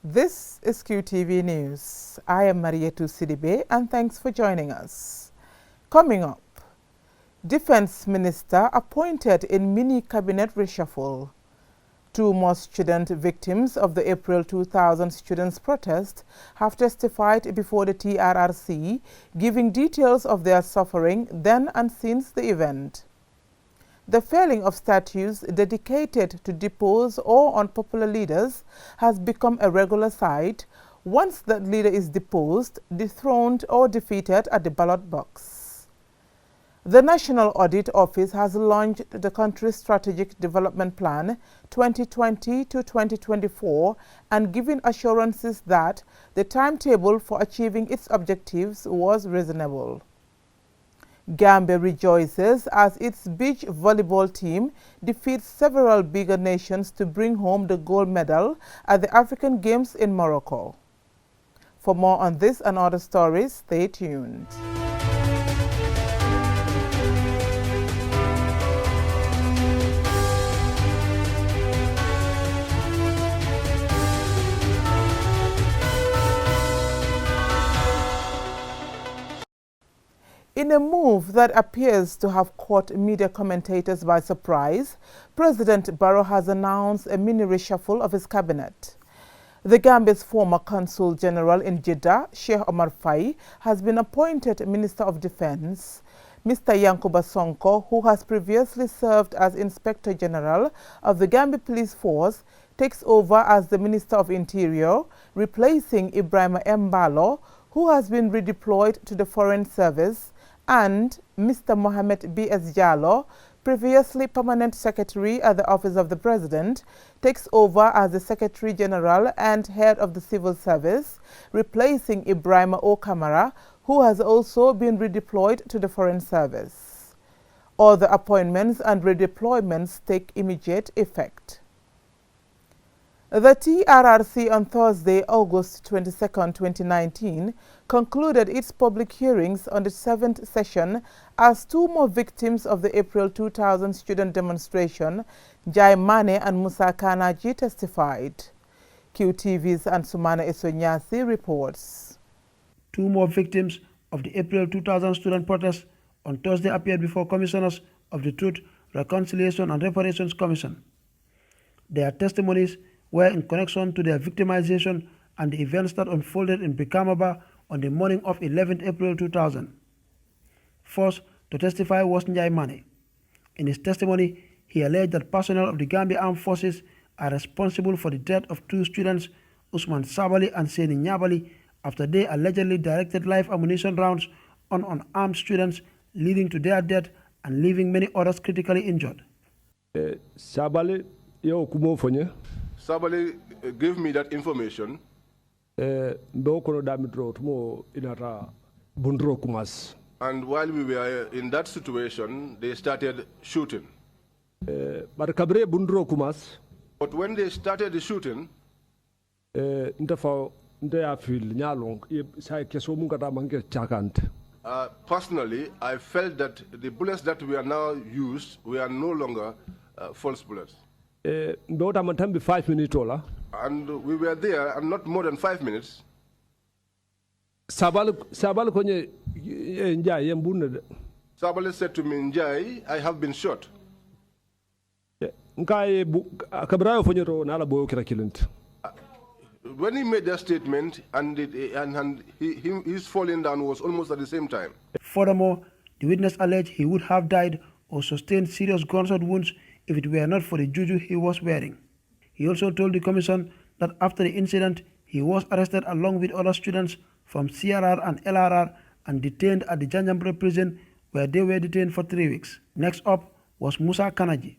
This is QTV News. I am Marietu Sidibe and thanks for joining us. Coming up, Defense Minister appointed in mini cabinet reshuffle. 2 more student victims of the April 2000 students' protest have testified before the TRRC, giving details of their suffering then and since the event. The felling of statues dedicated to deposed or unpopular leaders has become a regular sight once that leader is deposed, dethroned or defeated at the ballot box. The National Audit Office has launched the country's Strategic Development Plan 2020 to 2024 and given assurances that the timetable for achieving its objectives was reasonable. Gambia rejoices as its beach volleyball team defeats several bigger nations to bring home the gold medal at the African Games in Morocco. For more on this and other stories, stay tuned. In a move that appears to have caught media commentators by surprise, President Barrow has announced a mini reshuffle of his cabinet. The Gambia's former Consul General in Jeddah, Sheikh Omar Faye, has been appointed Minister of Defense. Mr. Yankuba Sonko, who has previously served as Inspector General of the Gambia Police Force, takes over as the Minister of Interior, replacing Ibrahima Mbalo, who has been redeployed to the Foreign Service, and Mr. Mohamed B.S. Jallo, previously Permanent Secretary at the Office of the President, takes over as the Secretary General and Head of the Civil Service, replacing Ibrahima O. Kamara, who has also been redeployed to the Foreign Service. All the appointments and redeployments take immediate effect. The TRRC on Thursday, August 22, 2019, concluded its public hearings on the 7th session as 2 more victims of the April 2000 student demonstration, Jai Mane and Musa Kanaji, testified. QTV's Ansumana Esonyasi reports. 2 more victims of the April 2000 student protest on Thursday appeared before commissioners of the Truth, Reconciliation and Reparations Commission. Their testimonies were in connection to their victimization and the events that unfolded in Bikamaba on the morning of 11th April 2000. First to testify was Njai Mane. In his testimony, he alleged that personnel of the Gambia Armed Forces are responsible for the death of 2 students, Usman Sabali and Seni Nyabali, after they allegedly directed live ammunition rounds on unarmed students, leading to their death and leaving many others critically injured. Sabali, yo kumofonye. Sabali gave me that information. And while we were in that situation, they started shooting. But when they started the shooting, personally, I felt that the bullets that we are now used were no longer false bullets. 5 minutes. And we were there, and not more than 5 minutes. Sabali said to me, Njai, I have been shot. When he made that statement, and his falling down was almost at the same time. Furthermore, the witness alleged he would have died or sustained serious gunshot wounds if it were not for the juju he was wearing. He also told the commission that after the incident, he was arrested along with other students from CRR and LRR and detained at the Janjambure prison, where they were detained for 3 weeks. Next up was Musa Kanaji.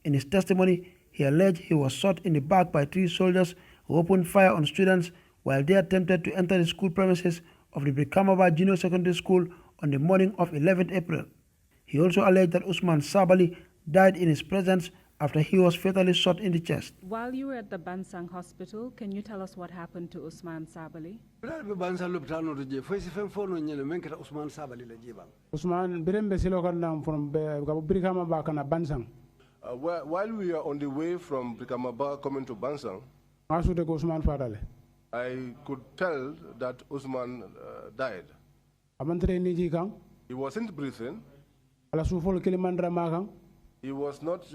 In his testimony, he alleged he was shot in the back by 3 soldiers who opened fire on students while they attempted to enter the school premises of the Bikamaba Junior Secondary School on the morning of 11th April. He also alleged that Usman Sabali died in his presence after he was fatally shot in the chest. While you were at the Bansang Hospital, can you tell us what happened to Usman Sabali? Usman birembe silokanam from Brikama Bakana Bansang. While we were on the way from Brikamaba coming to Bansang, Asute ko Usman Fadale. I could tell that Usman died. Amantre niji kang. He wasn't breathing. Ala sufol kilimandra makang. He was not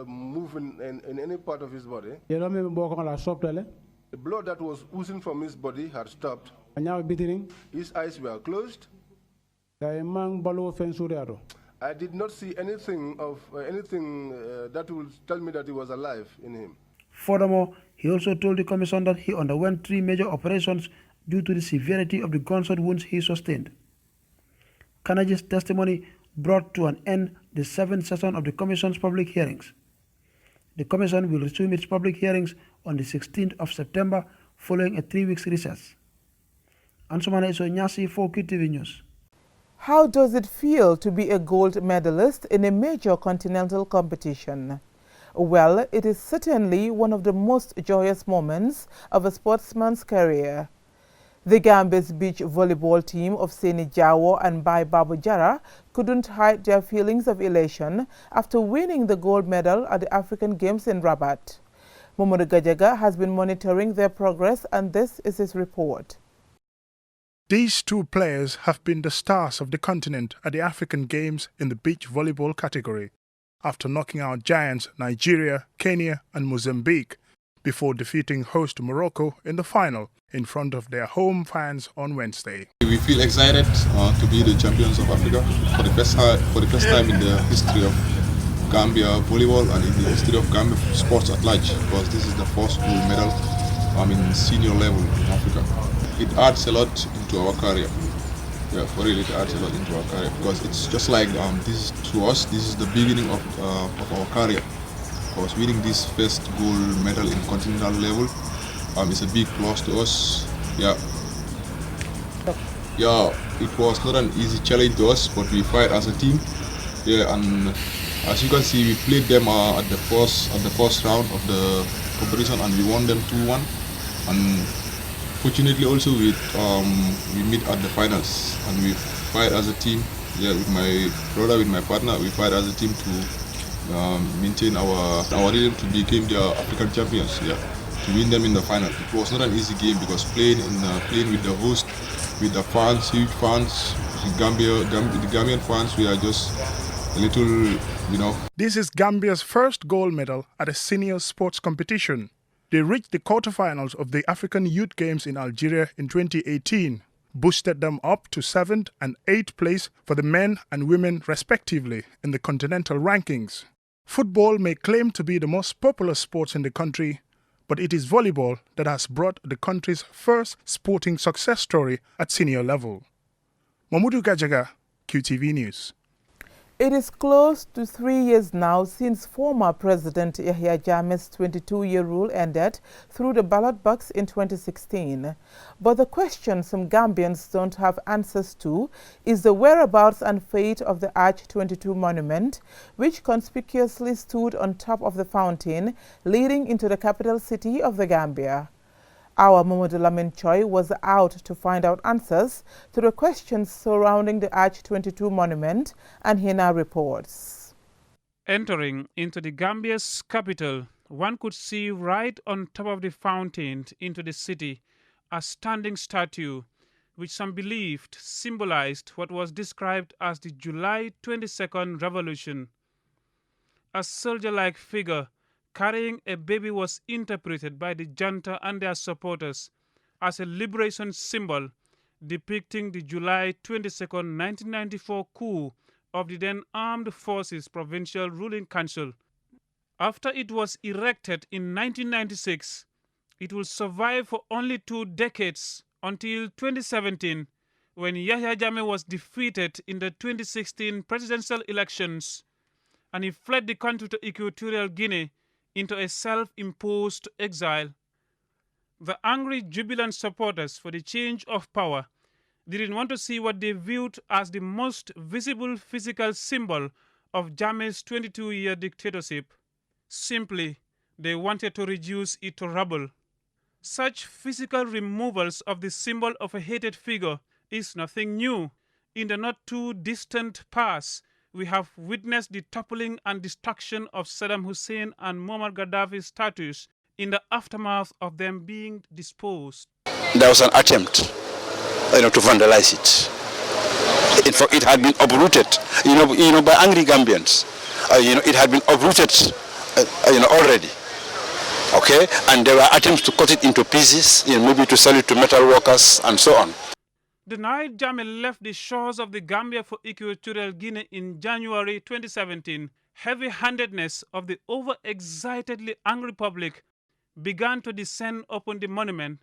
moving in any part of his body. Yelo me boko la soptele. The blood that was oozing from his body had stopped. Anya bitiring. His eyes were closed. Dai mang balu fensuriado. I did not see anything that would tell me that he was alive in him. Furthermore, he also told the commission that he underwent 3 major operations due to the severity of the gunshot wounds he sustained. Kanaji's testimony brought to an end the 7th session of the commission's public hearings. The commission will resume its public hearings on the 16th of September following a 3-week recess. Ansumana Iso Nyasi for QTV News. How does it feel to be a gold medalist in a major continental competition? Well, it is certainly one of the most joyous moments of a sportsman's career. The Gambia's beach volleyball team of Seni Jawo and Bai Babu Jara couldn't hide their feelings of elation after winning the gold medal at the African Games in Rabat. Momodu Gajaga has been monitoring their progress, and this is his report. These 2 players have been the stars of the continent at the African Games in the beach volleyball category, after knocking out giants Nigeria, Kenya and Mozambique, before defeating host Morocco in the final in front of their home fans on Wednesday. We feel excited to be the champions of Africa for the first time in the history of Gambia volleyball and in the history of Gambia sports at large, because this is the first gold medal in senior level in Africa. It adds a lot into our career. Yeah, for real, it adds a lot into our career, because it's just like this is the beginning of our career. Because winning this first gold medal in continental level is a big plus to us. Yeah, it was not an easy challenge to us, but we fight as a team. Yeah, and as you can see, we played them at the first round of the competition, and we won them 2-1. And fortunately, also we meet at the finals, and we fight as a team. Yeah, with my brother, with my partner, we fight as a team to maintain our rhythm to become the African champions. Yeah, to win them in the final. It was not an easy game, because playing with the host, with the fans, huge fans, the Gambian fans, we are just a little, This is Gambia's first gold medal at a senior sports competition. They reached the quarterfinals of the African Youth Games in Algeria in 2018, boosted them up to 7th and 8th place for the men and women respectively in the continental rankings. Football may claim to be the most popular sport in the country, but it is volleyball that has brought the country's first sporting success story at senior level. Momodu Gajaga, QTV News. It is close to 3 years now since former President Yahya Jammeh's 22-year rule ended through the ballot box in 2016. But the question some Gambians don't have answers to is the whereabouts and fate of the Arch 22 monument, which conspicuously stood on top of the fountain leading into the capital city of the Gambia. Our Momodu Lamin Choi was out to find out answers to the questions surrounding the Arch 22 monument, and he now reports. Entering into the Gambia's capital, one could see right on top of the fountain into the city a standing statue, which some believed symbolized what was described as the July 22nd revolution. A soldier-like figure carrying a baby was interpreted by the junta and their supporters as a liberation symbol depicting the July 22, 1994 coup of the then Armed Forces Provincial Ruling Council. After it was erected in 1996, it will survive for only 2 decades until 2017, when Yahya Jammeh was defeated in the 2016 presidential elections and he fled the country to Equatorial Guinea into a self-imposed exile. The angry, jubilant supporters for the change of power didn't want to see what they viewed as the most visible physical symbol of Jammeh's 22-year dictatorship. Simply, they wanted to reduce it to rubble. Such physical removals of the symbol of a hated figure is nothing new. In the not-too-distant past, we have witnessed the toppling and destruction of Saddam Hussein and Muammar Gaddafi's statues in the aftermath of them being disposed. There was an attempt, to vandalize it. In fact, it had been uprooted, by angry Gambians. It had been uprooted, already. Okay, and there were attempts to cut it into pieces, maybe to sell it to metal workers and so on. The night Jammeh left the shores of the Gambia for Equatorial Guinea in January 2017, heavy-handedness of the over-excitedly angry public began to descend upon the monument.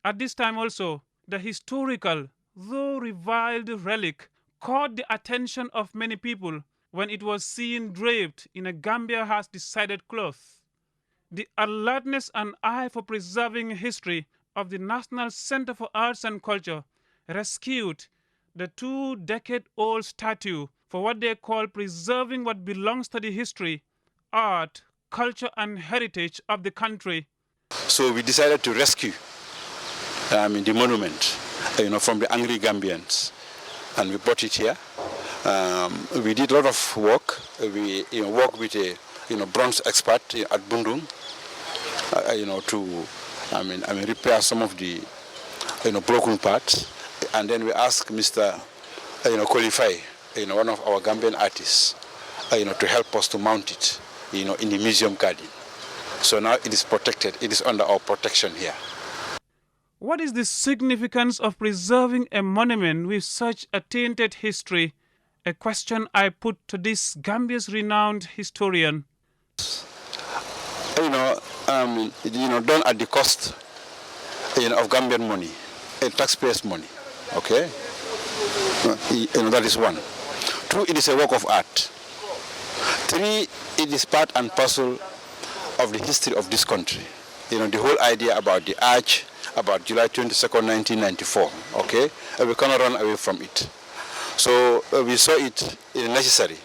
At this time also, the historical, though reviled relic caught the attention of many people when it was seen draped in a Gambia has decided cloth. The alertness and eye for preserving history of the National Center for Arts and Culture rescued the 2-decade-old statue for what they call preserving what belongs to the history, art, culture, and heritage of the country. So we decided to rescue the monument, from the angry Gambians, and we brought it here. We did a lot of work. We worked with a bronze expert at Bundung, to repair some of the broken parts, and then we asked Mr. Qualify, one of our Gambian artists, to help us to mount it, in the museum garden. So now it is protected. It is under our protection here. What is the significance of preserving a monument with such a tainted history? A question I put to this Gambia's renowned historian. Done at the cost, of Gambian money, taxpayers' money. Okay, that is one. 2, it is a work of art. 3, it is part and parcel of the history of this country. The whole idea about the arch, about July 22nd, 1994. Okay, we cannot run away from it. So we saw it necessary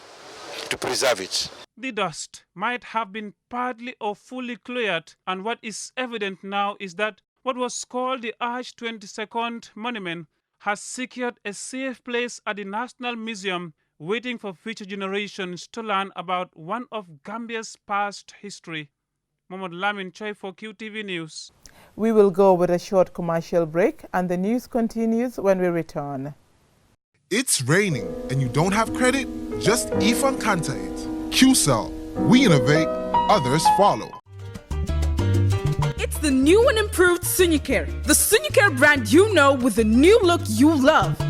to preserve it. The dust might have been partly or fully cleared, and what is evident now is that what was called the Arch 22nd Monument has secured a safe place at the National Museum, waiting for future generations to learn about one of Gambia's past history. Mohamed Lamin Choi for QTV News. We will go with a short commercial break, and the news continues when we return. It's raining and you don't have credit? Just eFund Kanta it. QCell. We innovate, others follow. It's the new and improved Sunyicare. The Sunyicare brand you know with the new look you love.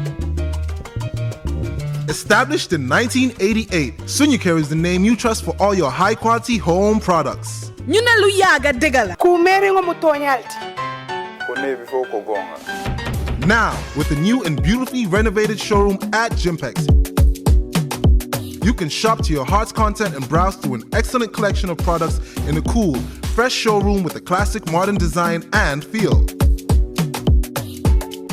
Established in 1988, Sunyicare is the name you trust for all your high-quality home products. Now, with the new and beautifully renovated showroom at Gympex, you can shop to your heart's content and browse through an excellent collection of products in a cool, fresh showroom with a classic modern design and feel.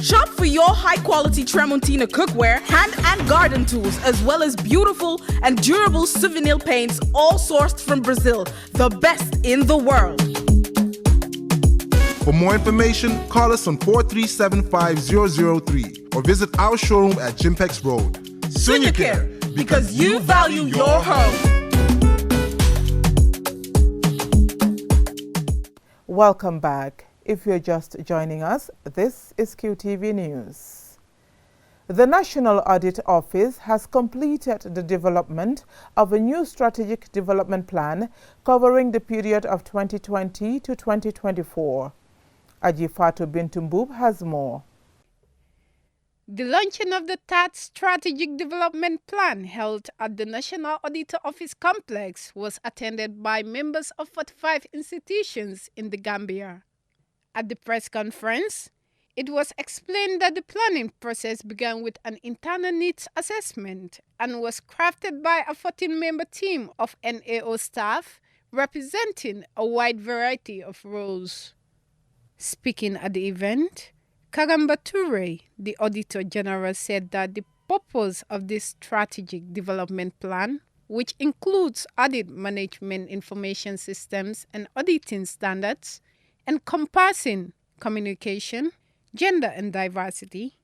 Shop for your high-quality Tramontina cookware, hand and garden tools, as well as beautiful and durable souvenir paints, all sourced from Brazil, the best in the world. For more information, call us on 4375003 or visit our showroom at Gympex Road. Sunyicare, because you value your home. Welcome back. If you're just joining us, this is QTV News. The National Audit Office has completed the development of a new strategic development plan covering the period of 2020 to 2024. Ajifatu Bintumbub has more. The launching of the third Strategic Development Plan held at the National Auditor Office complex was attended by members of 45 institutions in the Gambia. At the press conference, it was explained that the planning process began with an internal needs assessment and was crafted by a 14-member team of NAO staff representing a wide variety of roles. Speaking at the event, Kagamba Toure, the Auditor General, said that the purpose of this strategic development plan, which includes audit management information systems and auditing standards, encompassing communication, gender and diversity,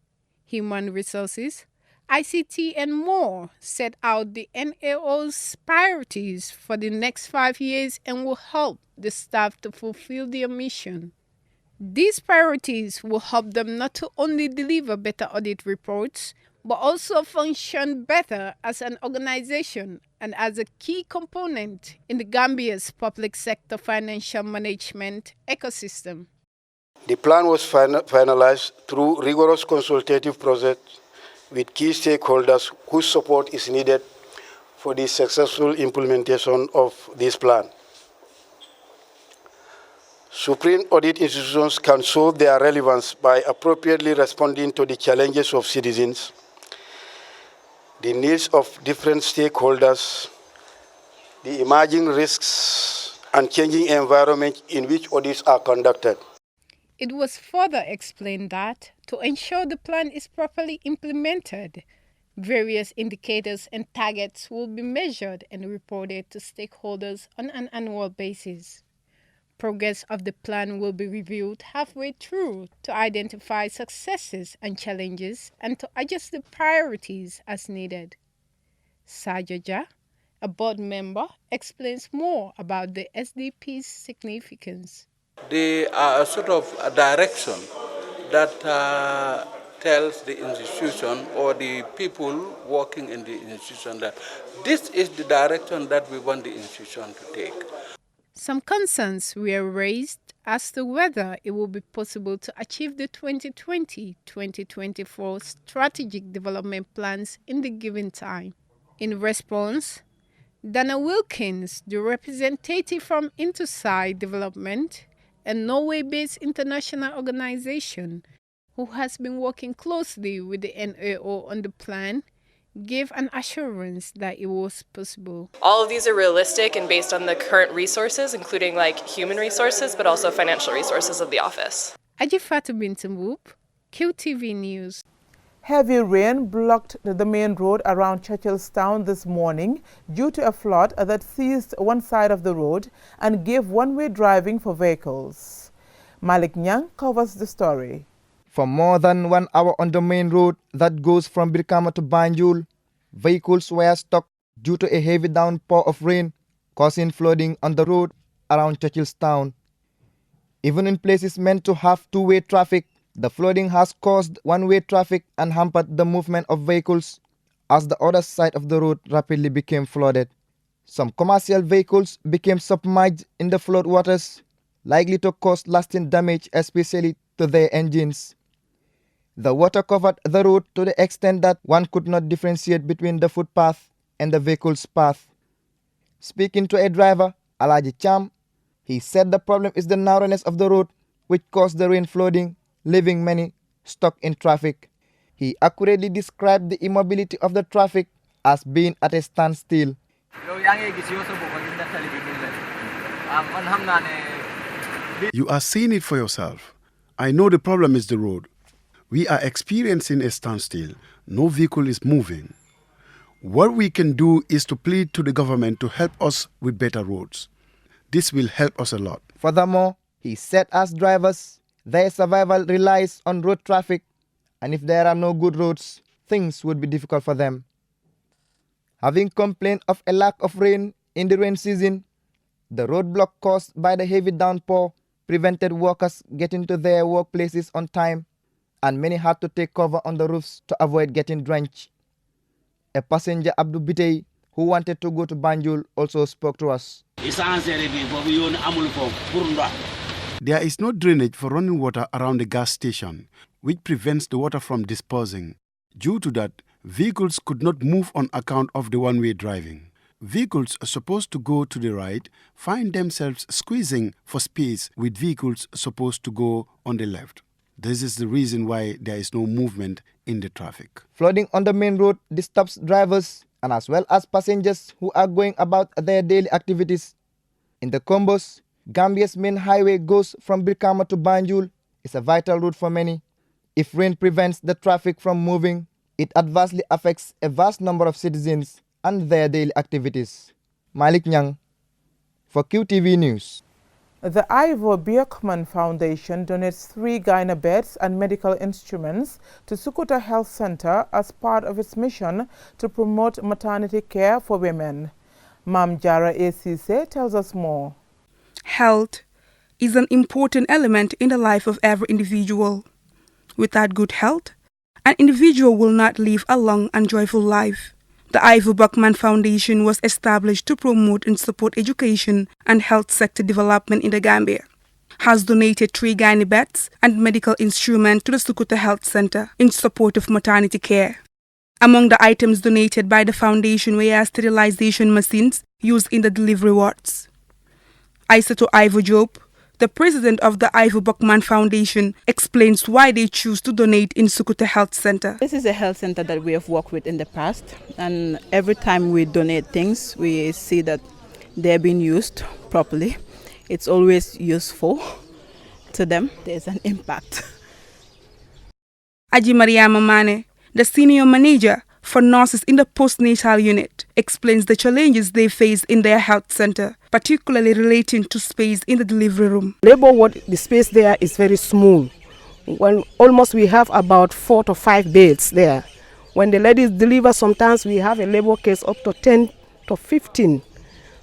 human resources, ICT and more set out the NAO's priorities for the next 5 years and will help the staff to fulfill their mission. These priorities will help them not to only deliver better audit reports, but also function better as an organization and as a key component in the Gambia's public sector financial management ecosystem. The plan was finalized through rigorous consultative process with key stakeholders whose support is needed for the successful implementation of this plan. Supreme audit institutions can show their relevance by appropriately responding to the challenges of citizens, the needs of different stakeholders, the emerging risks, and changing environment in which audits are conducted. It was further explained that to ensure the plan is properly implemented, various indicators and targets will be measured and reported to stakeholders on an annual basis. Progress of the plan will be reviewed halfway through to identify successes and challenges and to adjust the priorities as needed. Sajoja, a board member, explains more about the SDP's significance. They are a sort of a direction that tells the institution or the people working in the institution that this is the direction that we want the institution to take. Some concerns were raised as to whether it will be possible to achieve the 2020-2024 strategic development plans in the given time. In response, Dana Wilkins, the representative from Interside Development, a Norway-based international organization who has been working closely with the NAO on the plan, gave an assurance that it was possible. All of these are realistic and based on the current resources, including human resources, but also financial resources of the office. Ajifatu Bintamboop, QTV News. Heavy rain blocked the main road around Charlestown this morning due to a flood that seized one side of the road and gave one-way driving for vehicles. Malik Nyang covers the story. For more than 1 hour on the main road that goes from Birkama to Banjul, vehicles were stuck due to a heavy downpour of rain, causing flooding on the road around Charlestown. Even in places meant to have two-way traffic, the flooding has caused one-way traffic and hampered the movement of vehicles as the other side of the road rapidly became flooded. Some commercial vehicles became submerged in the flood waters, likely to cause lasting damage, especially to their engines. The water covered the road to the extent that one could not differentiate between the footpath and the vehicle's path. Speaking to a driver, Alaji Cham, he said the problem is the narrowness of the road, which caused the rain flooding, leaving many stuck in traffic. He accurately described the immobility of the traffic as being at a standstill. You are seeing it for yourself. I know the problem is the road. We are experiencing a standstill. No vehicle is moving. What we can do is to plead to the government to help us with better roads. This will help us a lot. Furthermore, he said as drivers, their survival relies on road traffic, and if there are no good roads, things would be difficult for them. Having complained of a lack of rain in the rain season, the roadblock caused by the heavy downpour prevented workers getting to their workplaces on time, and many had to take cover on the roofs to avoid getting drenched. A passenger, Abdul Bitey, who wanted to go to Banjul, also spoke to us. There is no drainage for running water around the gas station, which prevents the water from dispersing. Due to that, vehicles could not move on account of the one-way driving. Vehicles supposed to go to the right find themselves squeezing for space with vehicles supposed to go on the left. This is the reason why there is no movement in the traffic. Flooding on the main road disturbs drivers and as well as passengers who are going about their daily activities. In the Combos, Gambia's main highway goes from Birkama to Banjul. It's a vital route for many. If rain prevents the traffic from moving, it adversely affects a vast number of citizens and their daily activities. Malik Nyang for QTV News. The Ivor Björkman Foundation donates 3 gynae beds and medical instruments to Sukuta Health Center as part of its mission to promote maternity care for women. Mam Jara ACC tells us more. Health is an important element in the life of every individual. Without good health, an individual will not live a long and joyful life. The Ivor Björkman Foundation was established to promote and support education and health sector development in the Gambia. Has donated 3 gynae beds and medical instruments to the Sukuta Health Center in support of maternity care. Among the items donated by the foundation were sterilization machines used in the delivery wards. Isato Ivor Job, the president of the Ivor Björkman Foundation, explains why they choose to donate in Sukuta Health Center. This is a health center that we have worked with in the past, and every time we donate things, we see that they're being used properly. It's always useful to them. There's an impact. Aji Mariama Mane, the senior manager for nurses in the postnatal unit, explains the challenges they face in their health center, particularly relating to space in the delivery room. Labor ward, the space there is very small. When almost we have about 4 to 5 beds there. When the ladies deliver, sometimes we have a labor case up to 10 to 15.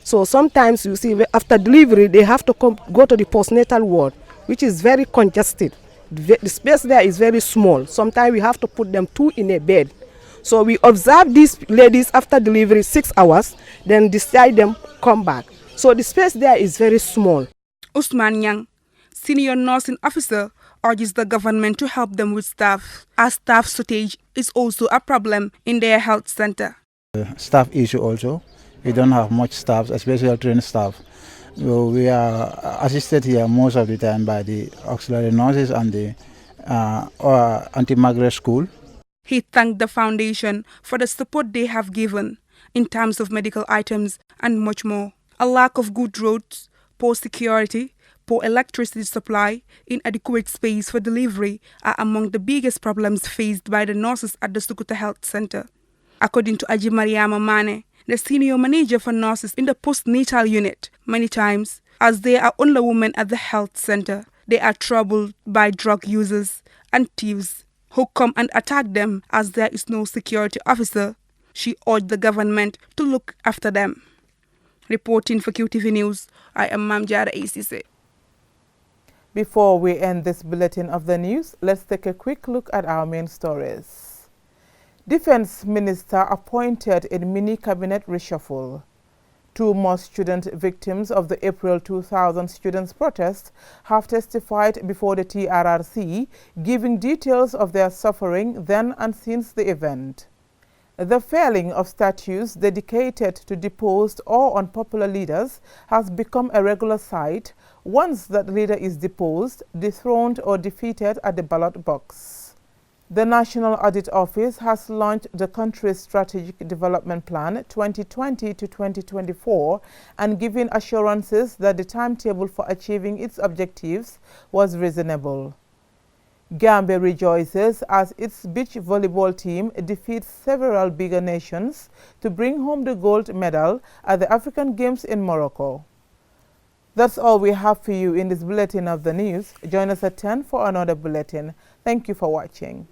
So sometimes you see after delivery they have to go to the postnatal ward, which is very congested. The space there is very small. Sometimes we have to put them 2 in a bed. So we observe these ladies after delivery 6 hours, then decide them come back. So the space there is very small. Usman Yang, senior nursing officer, urges the government to help them with staff, as staff shortage is also a problem in their health center. Staff issue also. We don't have much staff, especially trained staff. We are assisted here most of the time by the auxiliary nurses and the anti-migrant school. He thanked the foundation for the support they have given in terms of medical items and much more. A lack of good roads, poor security, poor electricity supply, inadequate space for delivery are among the biggest problems faced by the nurses at the Sukuta Health Center. According to Aji Mariama Mane, the senior manager for nurses in the postnatal unit, many times, as they are only women at the health center, they are troubled by drug users and thieves who come and attack them as there is no security officer. She urged the government to look after them. Reporting for QTV News, I am Mamjara ACC. Before we end this bulletin of the news, let's take a quick look at our main stories. Defense Minister appointed in mini cabinet reshuffle. 2 more student victims of the April 2000 students' protest have testified before the TRRC, giving details of their suffering then and since the event. The felling of statues dedicated to deposed or unpopular leaders has become a regular sight once that leader is deposed, dethroned or defeated at the ballot box. The National Audit Office has launched the country's Strategic Development Plan 2020 to 2024 and given assurances that the timetable for achieving its objectives was reasonable. Gambia rejoices as its beach volleyball team defeats several bigger nations to bring home the gold medal at the African Games in Morocco. That's all we have for you in this bulletin of the news. Join us at 10 for another bulletin. Thank you for watching.